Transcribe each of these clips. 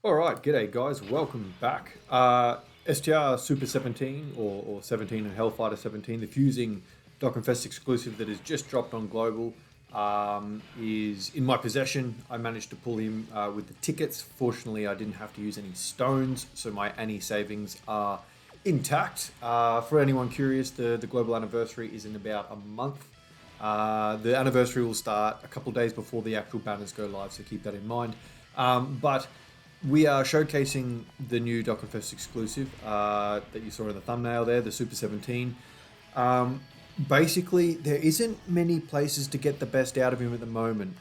Alright, g'day guys, welcome back. STR Super 17 or 17 and Hellfighter 17, the fusing Dokkan Fest exclusive that has just dropped on Global, is in my possession. I managed to pull him with the tickets. Fortunately, I didn't have to use any stones, so my Annie savings are intact. For anyone curious, the global anniversary is in about a month. The anniversary will start a couple days before the actual banners go live, so keep that in mind. But we are showcasing the new Dokkan Fest exclusive that you saw in the thumbnail there, the Super 17. Basically, there isn't many places to get the best out of him at the moment.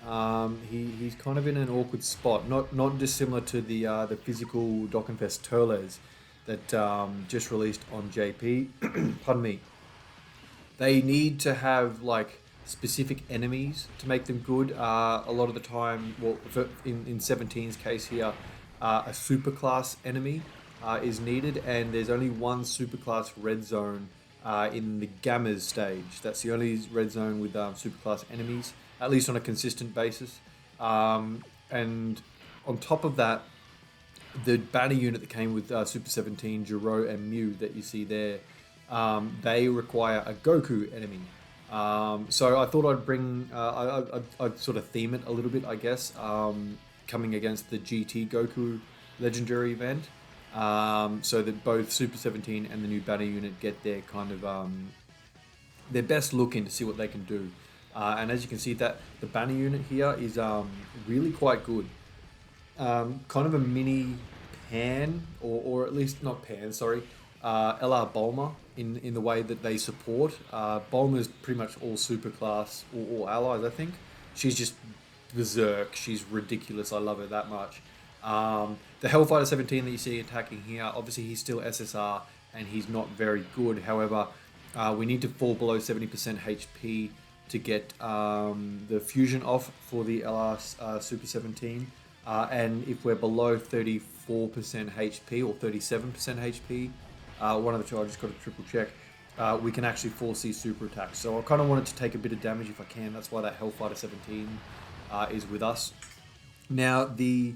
He's kind of in an awkward spot, not dissimilar to the physical Dokkan Fest Turles that just released on JP. Pardon me. They need to have like specific enemies to make them good. A lot of the time, well, in 17's case here, a superclass enemy is needed, and there's only one superclass red zone in the Gammas stage. That's the only red zone with superclass enemies, at least on a consistent basis. And on top of that, the banner unit that came with Super 17, Jiro and Mew that you see there, they require a Goku enemy. So I thought I'd bring, I'd sort of theme it a little bit, I guess, coming against the GT Goku legendary event, so that both Super 17 and the new banner unit get their kind of their best look in to see what they can do. And as you can see, that the banner unit here is really quite good. Kind of a mini Pan, or at least not Pan, sorry, LR Bulma in the way that they support. Bulma's pretty much all super class, all allies, I think. She's just berserk. She's ridiculous. I love her that much. The Hellfighter 17 that you see attacking here, obviously he's still SSR and he's not very good. However, we need to fall below 70% HP to get the fusion off for the LR Super 17. And if we're below 34% HP or 37% HP, one of the two, I just got to triple check, we can actually force these super attacks. So I kind of wanted to take a bit of damage if I can. That's why that Hellfighter 17 is with us. Now, the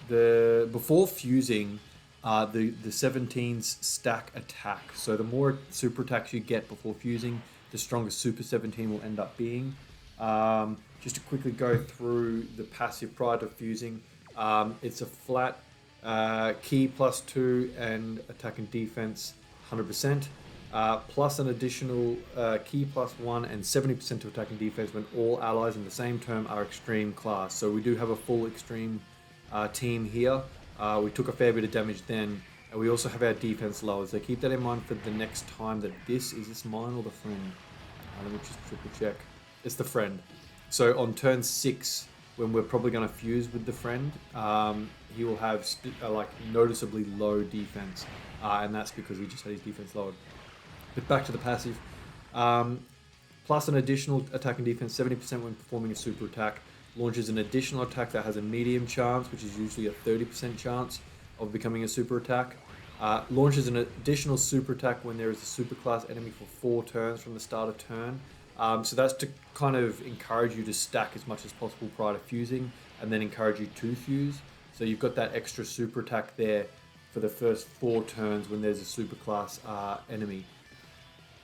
before fusing, the 17's stack attack. So the more super attacks you get before fusing, the stronger Super 17 will end up being. Just to quickly go through the passive prior to fusing, it's a flat key +2 and attack and defense 100%, plus an additional key +1 and 70% to attack and defense when all allies in the same term are extreme class. So we do have a full extreme team here. We took a fair bit of damage then, and we also have our defense lowered. So keep that in mind for the next time that is this mine or the friend? Let me just triple check. It's the friend. So on turn 6, when we're probably going to fuse with the friend, he will have like noticeably low defense, and that's because he just had his defense lowered. But back to the passive. Plus an additional attack and defense 70% when performing a super attack. Launches an additional attack that has a medium chance, which is usually a 30% chance of becoming a super attack. Launches an additional super attack when there is a super class enemy for 4 turns from the start of turn. So that's to kind of encourage you to stack as much as possible prior to fusing, and then encourage you to fuse. So you've got that extra super attack there for the first 4 turns when there's a super class enemy.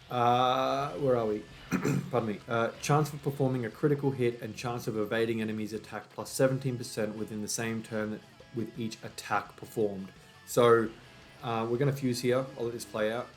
Where are we? Pardon me. Chance of performing a critical hit and chance of evading enemies' attack plus 17% within the same turn with each attack performed. So we're going to fuse here. I'll let this play out.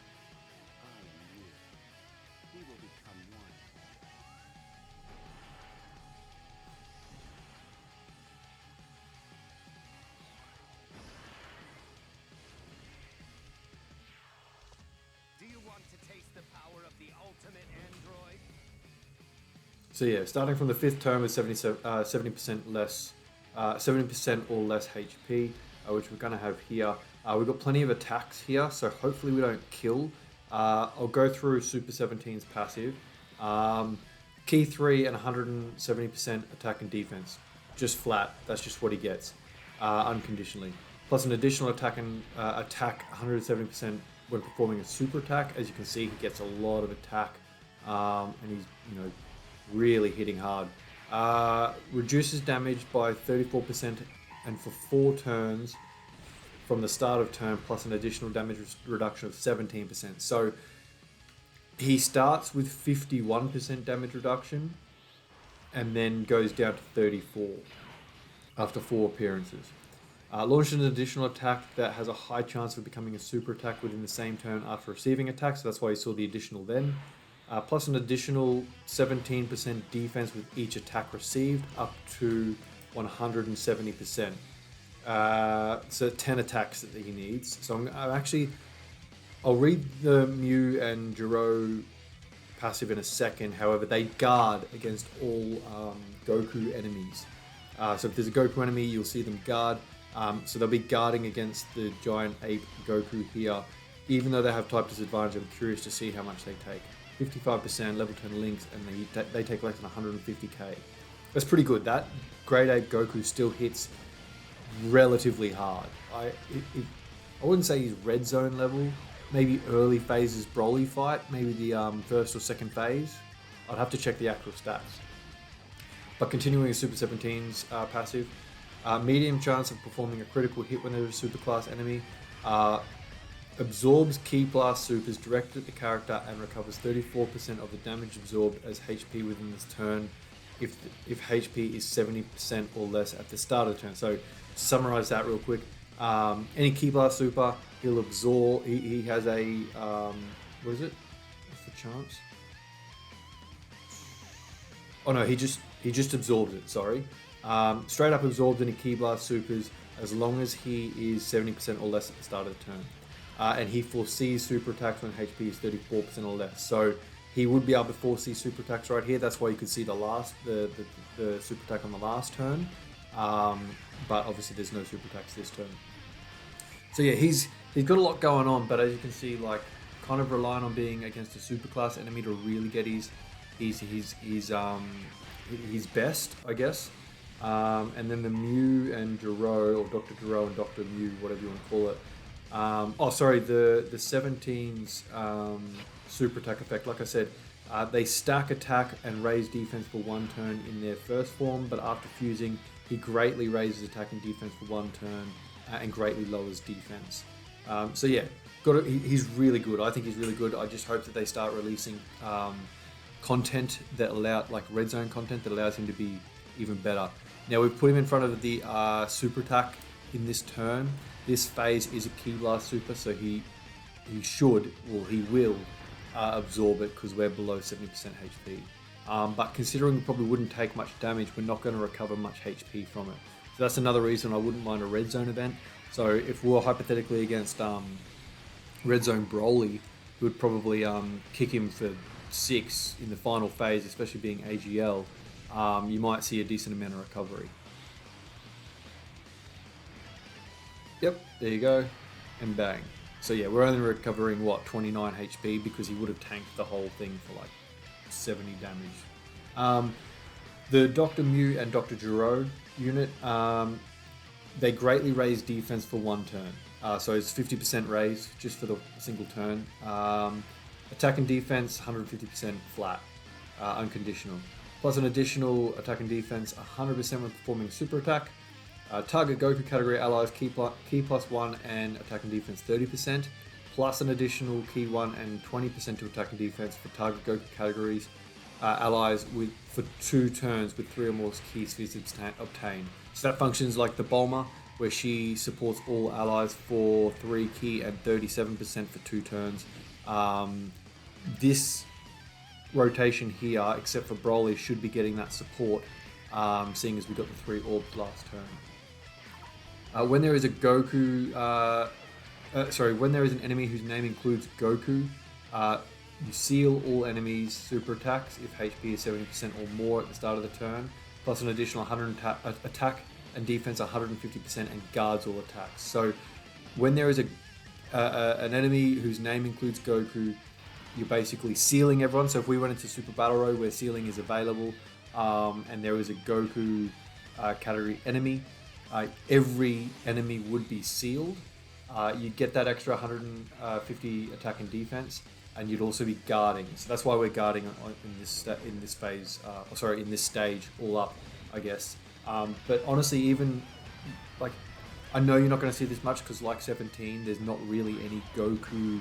So yeah, starting from the 5th turn with 70% less, 70% or less HP, which we're going to have here. We've got plenty of attacks here, so hopefully we don't kill. I'll go through Super 17's passive. Key 3 and 170% attack and defense. Just flat, that's just what he gets, unconditionally. Plus an additional attack and attack 170% when performing a super attack. As you can see, he gets a lot of attack, and he's, really hitting hard. Reduces damage by 34% and for 4 turns from the start of turn, plus an additional damage reduction of 17%. So he starts with 51% damage reduction and then goes down to 34 after 4 appearances. Launches an additional attack that has a high chance of becoming a super attack within the same turn after receiving attack, so that's why you saw the additional then. Plus an additional 17% defense with each attack received, up to 170%. So 10 attacks that he needs. So I'll read the Mew and Jiro passive in a second. However, they guard against all Goku enemies. So if there's a Goku enemy, you'll see them guard. So they'll be guarding against the giant ape Goku here. Even though they have type disadvantage, I'm curious to see how much they take. 55% level 10 links, and they take less than 150k. That's pretty good. That Great Ape Goku still hits relatively hard. I wouldn't say he's red zone level. Maybe early phases Broly fight. Maybe the first or second phase. I'd have to check the actual stats. But continuing Super 17's passive. Medium chance of performing a critical hit when there's a super class enemy. Absorbs key blast supers directed at the character and recovers 34% of the damage absorbed as HP within this turn if HP is 70% or less at the start of the turn. So to summarize that real quick, any key blast super, he'll absorb, he has a, what is it? What's the chance? Oh no, he just absorbs it, sorry. Straight up absorbs any key blast supers as long as he is 70% or less at the start of the turn. And he foresees super attacks when HP is 34% or less. So he would be able to foresee super attacks right here. That's why you could see the super attack on the last turn. But obviously there's no super attacks this turn. So yeah, he's got a lot going on, but as you can see, like kind of relying on being against a super class enemy to really get his best, I guess. And then the Mew and Jiro, or Dr. Jiro and Dr. Mew, whatever you want to call it. The 17's super attack effect, like I said, they stack attack and raise defense for 1 turn in their first form, but after fusing, he greatly raises attack and defense for 1 turn and greatly lowers defense. So yeah, he's really good. I think he's really good. I just hope that they start releasing content that like red zone content that allows him to be even better. Now we've put him in front of the super attack in this turn. This phase is a Ki Blast super, so he will absorb it because we're below 70% HP. But considering we probably wouldn't take much damage, we're not going to recover much HP from it. So that's another reason I wouldn't mind a red zone event. So if we were hypothetically against red zone Broly, we would probably kick him for 6 in the final phase, especially being AGL. You might see a decent amount of recovery. Yep, there you go, and bang. So yeah, we're only recovering, 29 HP because he would have tanked the whole thing for like 70 damage. The Dr. Mew and Dr. Jiro unit, they greatly raise defense for 1 turn. So it's 50% raise just for the single turn. Attack and defense, 150% flat, unconditional. Plus an additional attack and defense, 100% when performing super attack. Target Goku category allies Ki plus 1 and attack and defense 30%, plus an additional Ki 1 and 20% to attack and defense for target Goku categories allies for 2 turns with 3 or more Ki spheres obtained. So that functions like the Bulma, where she supports all allies for 3 Ki and 37% for 2 turns. This rotation here, except for Broly, should be getting that support, seeing as we got the 3 orbs last turn. When there is a when there is an enemy whose name includes Goku, you seal all enemies' super attacks if HP is 70% or more at the start of the turn, plus an additional 100 attack and defense 150% and guards all attacks. So when there is an enemy whose name includes Goku, you're basically sealing everyone. So if we went into Super Battle Road where sealing is available, and there is a Goku category enemy, every enemy would be sealed. You'd get that extra 150 attack and defense, and you'd also be guarding. So that's why we're guarding in this stage all up, I guess. But honestly, even like, I know you're not going to see this much because, like 17, there's not really any Goku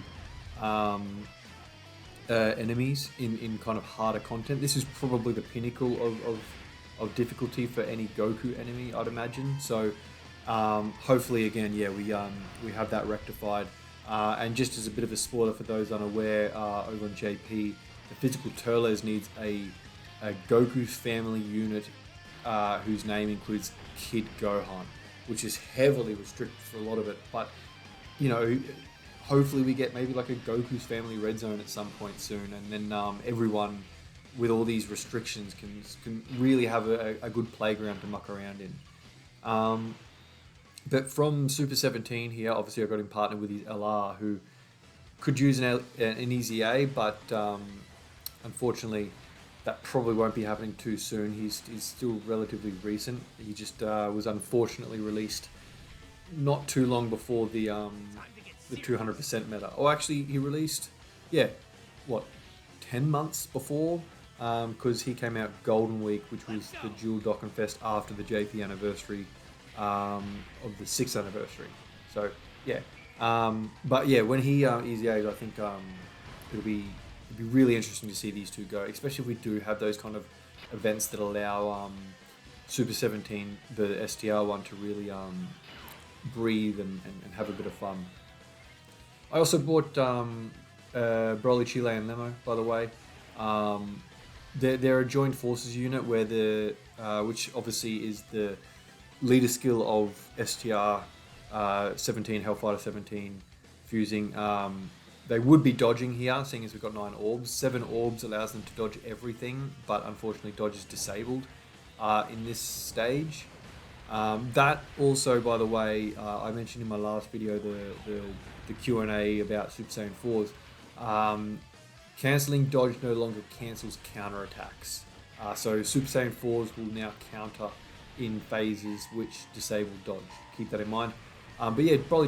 enemies in kind of harder content. This is probably the pinnacle of difficulty for any Goku enemy, I'd imagine. So hopefully, again, yeah, we have that rectified. And just as a bit of a spoiler for those unaware, over on JP, the physical Turles needs a Goku's family unit whose name includes Kid Gohan, which is heavily restricted for a lot of it. But, you know, hopefully we get maybe like a Goku's Family Red Zone at some point soon, and then everyone with all these restrictions can really have a good playground to muck around in. But from Super 17 here, obviously I got him partnered with his LR, who could use an easy A, but unfortunately that probably won't be happening too soon. He's still relatively recent. He just was unfortunately released not too long before the 200% meta. Oh, actually, he released, 10 months before? Because he came out Golden Week, which was the dual Dokkan Fest after the JP anniversary of the 6th anniversary. So, yeah. But yeah, when he easy A's, I think it'll be really interesting to see these two go, especially if we do have those kind of events that allow Super 17, the STR one, to really breathe and have a bit of fun. I also bought Broly, Chile, and Lemo, by the way. They're a joined forces unit where which obviously is the leader skill of STR 17, Hellfighter 17 fusing. They would be dodging here, seeing as we've got 9 orbs. 7 orbs allows them to dodge everything, but unfortunately dodge is disabled in this stage. That also, by the way, I mentioned in my last video the Q&A about Super Saiyan 4s. Cancelling dodge no longer cancels counterattacks. So Super Saiyan 4s will now counter in phases which disable dodge. Keep that in mind. But yeah, probably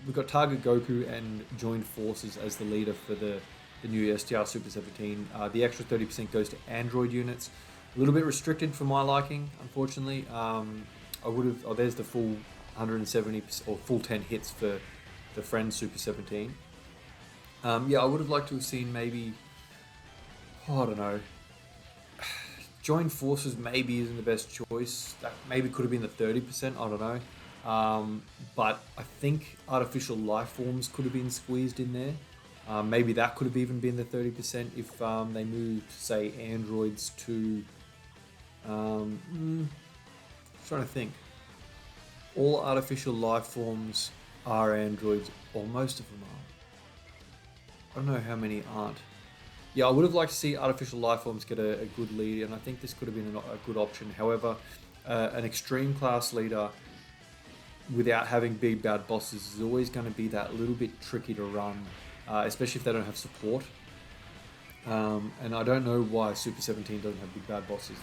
we've got Target Goku and Joined Forces as the leader for the new STR Super 17. The extra 30% goes to Android units. A little bit restricted for my liking, unfortunately. I would have. Oh, there's the full 170 or full 10 hits for the Friends Super 17. Yeah, I would have liked to have seen maybe. Oh, I don't know. Joined Forces maybe isn't the best choice. That maybe could have been the 30%. I don't know. But I think Artificial Life Forms could have been squeezed in there. Maybe that could have even been the 30% if they moved, say, androids to. Trying to think. All Artificial Life Forms are androids, or most of them are. I don't know how many aren't. Yeah, I would have liked to see Artificial Life Forms get a good lead, and I think this could have been a good option. However, an extreme class leader without having big bad bosses is always going to be that little bit tricky to run, especially if they don't have support. And I don't know why Super 17 doesn't have big bad bosses.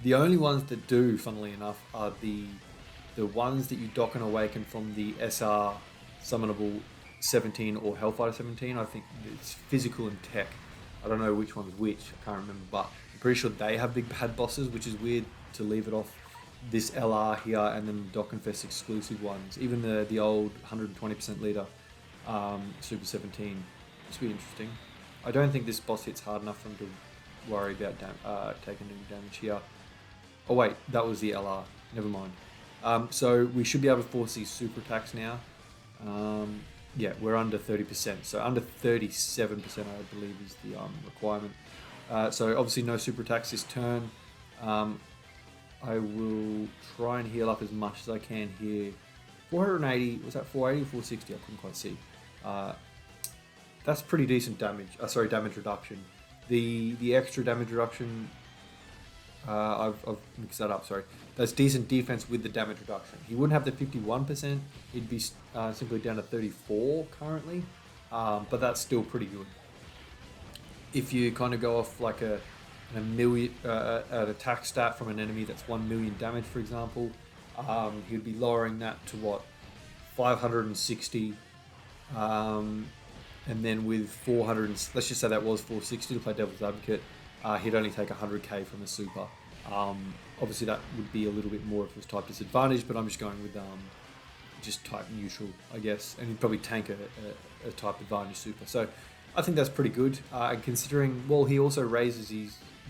The only ones that do, funnily enough, are the ones that you dock and awaken from the SR Summonable 17 or Hellfighter 17. I think it's physical and tech. I don't know which one's which. I can't remember, but I'm pretty sure they have big bad bosses, which is weird to leave it off this LR here and then the Dokkan Fest exclusive ones. Even the old 120% leader Super 17. This will be interesting. I don't think this boss hits hard enough for him to worry about taking any damage here. Oh wait, that was the LR. Never mind. So we should be able to force these super attacks now. Yeah, we're under 30%. So under 37%, I believe, is the requirement. So obviously no super attacks this turn. I will try and heal up as much as I can here. 480, was that 480 or 460? I couldn't quite see. That's pretty decent damage. Damage reduction. The extra damage reduction, I've mixed that up, sorry. That's decent defense with the damage reduction. He wouldn't have the 51%, it'd be simply down to 34 currently, but that's still pretty good. If you kind of go off like an attack stat from an enemy that's 1 million damage, for example, he'd be lowering that to what, 560, and then with 400, let's just say that was 460 to play devil's advocate, he'd only take 100k from a super. Obviously, that would be a little bit more of his type disadvantage, but I'm just going with just type neutral, I guess, and he'd probably tank a type advantage super. So I think that's pretty good. And considering, well, he also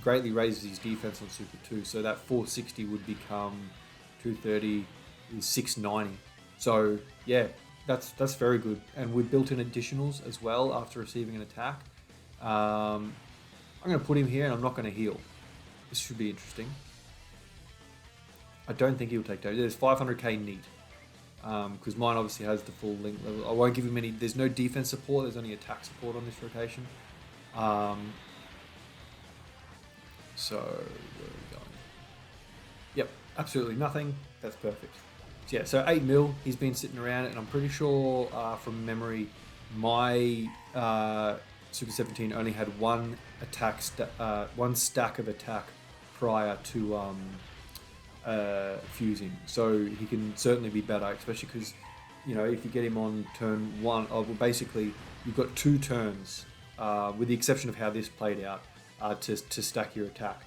greatly raises his defense on super too. So that 460 would become 230 is 690. So yeah, that's very good. And with built-in additionals as well after receiving an attack. I'm going to put him here, and I'm not going to heal. This should be interesting. I don't think he'll take damage. There's 500k neat. Because mine obviously has the full link level. I won't give him any. There's no defense support. There's only attack support on this rotation. So where are we going? Yep, absolutely nothing. That's perfect. So yeah, so 8 mil. He's been sitting around it, and I'm pretty sure from memory, my Super 17 only had one stack of attack prior to fusing, so he can certainly be better, especially because, you know, if you get him on turn 1, well, basically you've got 2 turns, with the exception of how this played out, to stack your attack.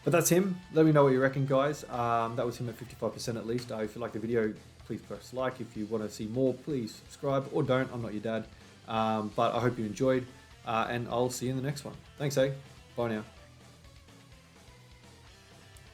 But that's him. Let me know what you reckon, guys. That was him at 55% at least. If you like the video, please press like. If you want to see more, please subscribe, or don't. I'm not your dad. But I hope you enjoyed, and I'll see you in the next one. Thanks, Bye now.